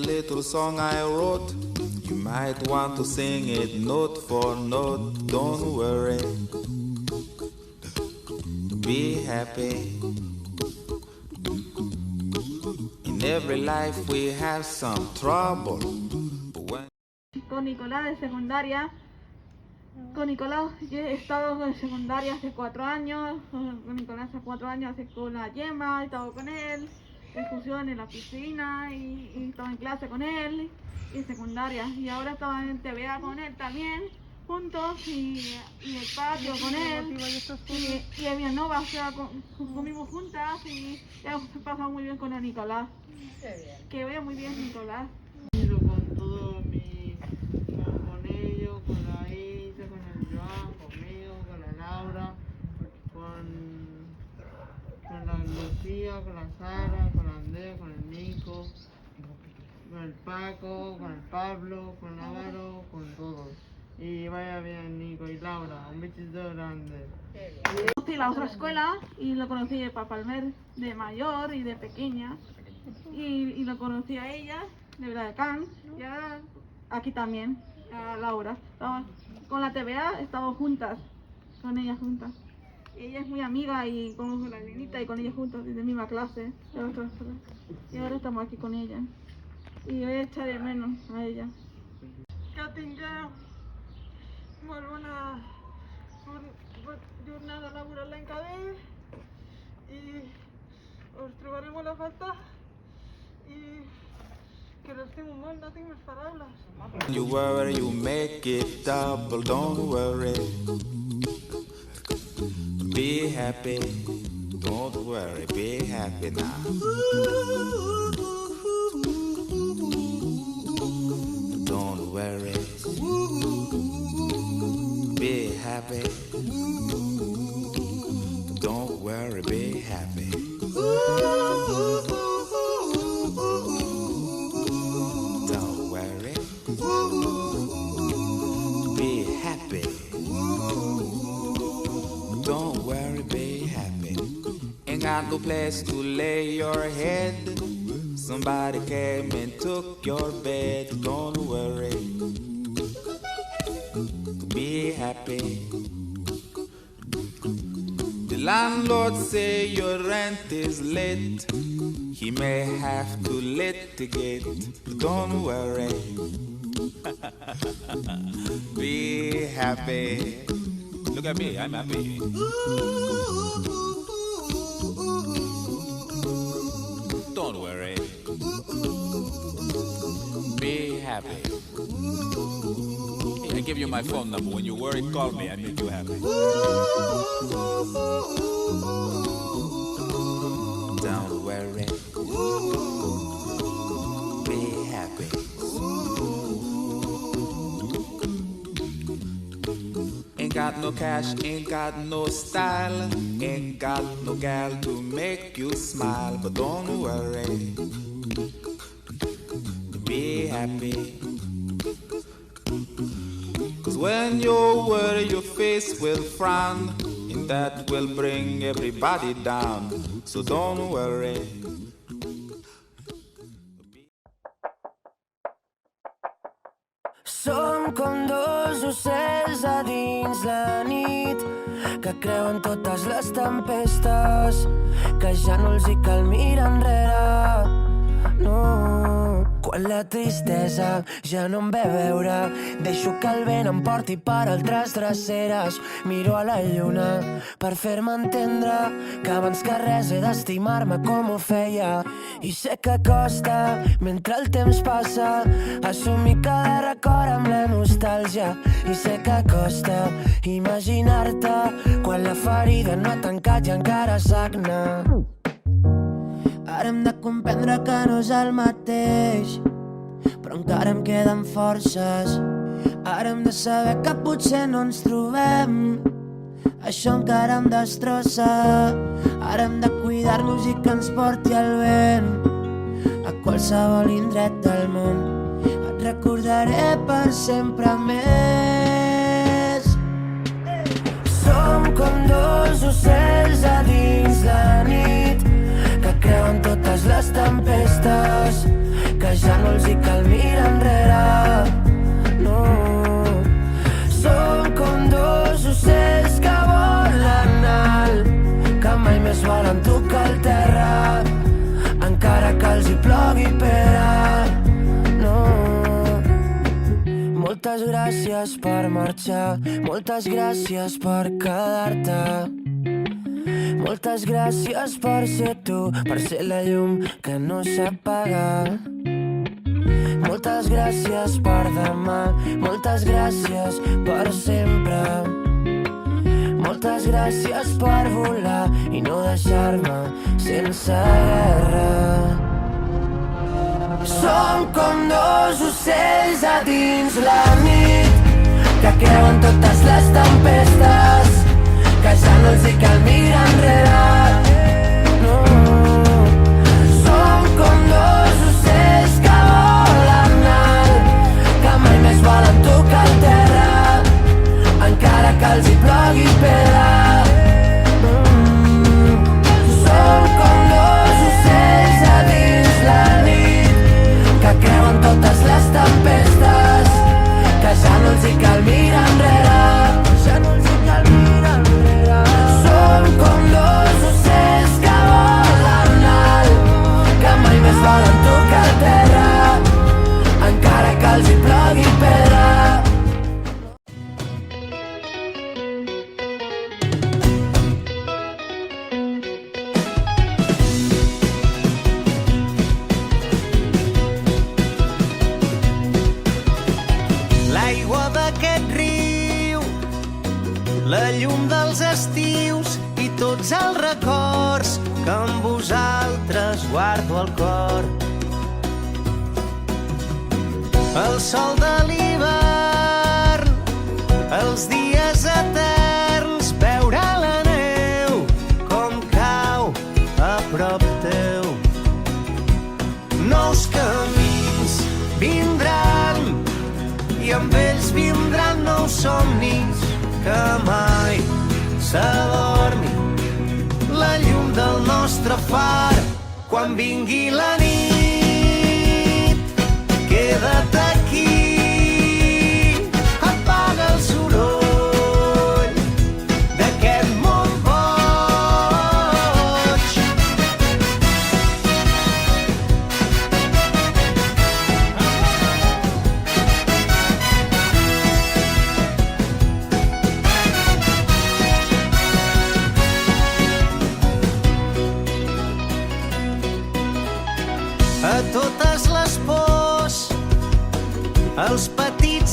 little song I wrote. You might want to sing it note for note. Don't worry, be happy. In every life we have some trouble. Con Nicolás de secundaria. Con Nicolás yo he estado en secundaria hace 4 años. Con Nicolás hace 4 años, hace con la Yema, he estado con él. Excursión en la piscina y estaba en clase con él y secundaria. Y ahora estaba en TVA con él también, juntos y el patio con él. Y en Villanova, o sea, comimos juntas y hemos pasado muy bien con el Nicolás. Que vaya muy bien Nicolás. Con todo con ellos, con la Isa, con el Joan, conmigo, con la Laura, con la Lucía, con la Sara, con la Andrea, con el Nico, con el Paco, con el Pablo, con Álvaro, con todos. Y vaya bien Nico y Laura, un besito grande. Conocí la otra escuela y lo conocí de Papalmer de mayor y de pequeña. Y lo conocí a ella, de Viladecans, y ahora aquí también, a Laura. Con la TVA estamos juntas, con ella juntas. Ella es muy amiga y conozco a la Lenita y con ella juntas desde la misma clase. Y ahora estamos aquí con ella. Y voy a echar de menos a ella. Que tingueu molt bona jornada laboral l'any que ve i us trobaré molt a faltar i que l'estimo molt, no tinc més paraules. You worry, you make it double. Don't worry, be happy. Don't worry, be happy now. Don't worry, be happy. Don't worry, be happy. Don't worry, be happy. Don't worry, be happy. Ain't got no place to lay your head. Somebody came and took your bed. Don't worry, be happy. The landlord say your rent is late. He may have to litigate. Don't worry, be happy. Look at me, I'm happy. Don't worry, be happy. I give you my phone number. When you worry, call me. I make you happy. Don't worry, be happy. Ain't got no cash, ain't got no style, ain't got no gal to make you smile. But don't worry, be happy. Cause when you worry, your face will frown, and that will bring everybody down. So don't worry. Som com dos ocells a dins la nit que creuen totes les tempestes, que ja no els hi cal mirar enrere. No, quan la tristesa ja no em ve a veure, deixo que el vent em porti per altres dreceres. Miro a la lluna per fer-me entendre que abans que res he d'estimar-me com ho feia. I sé que costa, mentre el temps passa, assumir cada record amb la nostàlgia. I sé que costa imaginar-te quan la ferida no ha tancat i encara sagna. Ara hem de comprendre que no és el mateix, però encara em queden forces. Ara hem de saber que potser no ens trobem, això encara em destrossa. Ara hem de cuidar-nos i que ens porti el vent a qualsevol indret del món. Et recordaré per sempre més. Som com dos ocells a dins la nit que creuen totes les tempestes, que que ja no els hi cal mirar enrere. No, som com dos ocells que volen alt, que mai més volen tocar el terra, encara que els hi plogui pera. No, moltes gràcies per marxar, moltes gràcies per quedar-te, moltes gràcies per ser tu, per ser la llum que no s'apaga. Moltes gràcies per demà, moltes gràcies per sempre, moltes gràcies per volar i no deixar-me sense guerra. Som com dos ocells a dins la nit, que creuen totes les tempestes, que ja no els hi cal mirar enrere. No, som com dos ocells que volen alt, que mai més volen tocar el terra, encara que els hi plogui pedra. Som com dos ocells a dins la nit, que creuen totes les tempestes, que ja no els hi cal mirar enrere, ja no els hi cal mirar enrere. Som com dos ocells que volen alt, que mai més volen tocar el terra, encara que els hi plogui pedra. L'aigua d'aquest riu, la llum dels estius i tots els records que amb vosaltres guardo al cor. El sol de l'hivern, els dies eterns, veure la neu com cau a prop teu. Nous camins vindran i amb ells vindran nous somnis, que mai s'adormi la llum del nostre far. Quan vingui la nit, queda't aquí, apaga el soroll d'aquest món boig. A totes les pors, els petits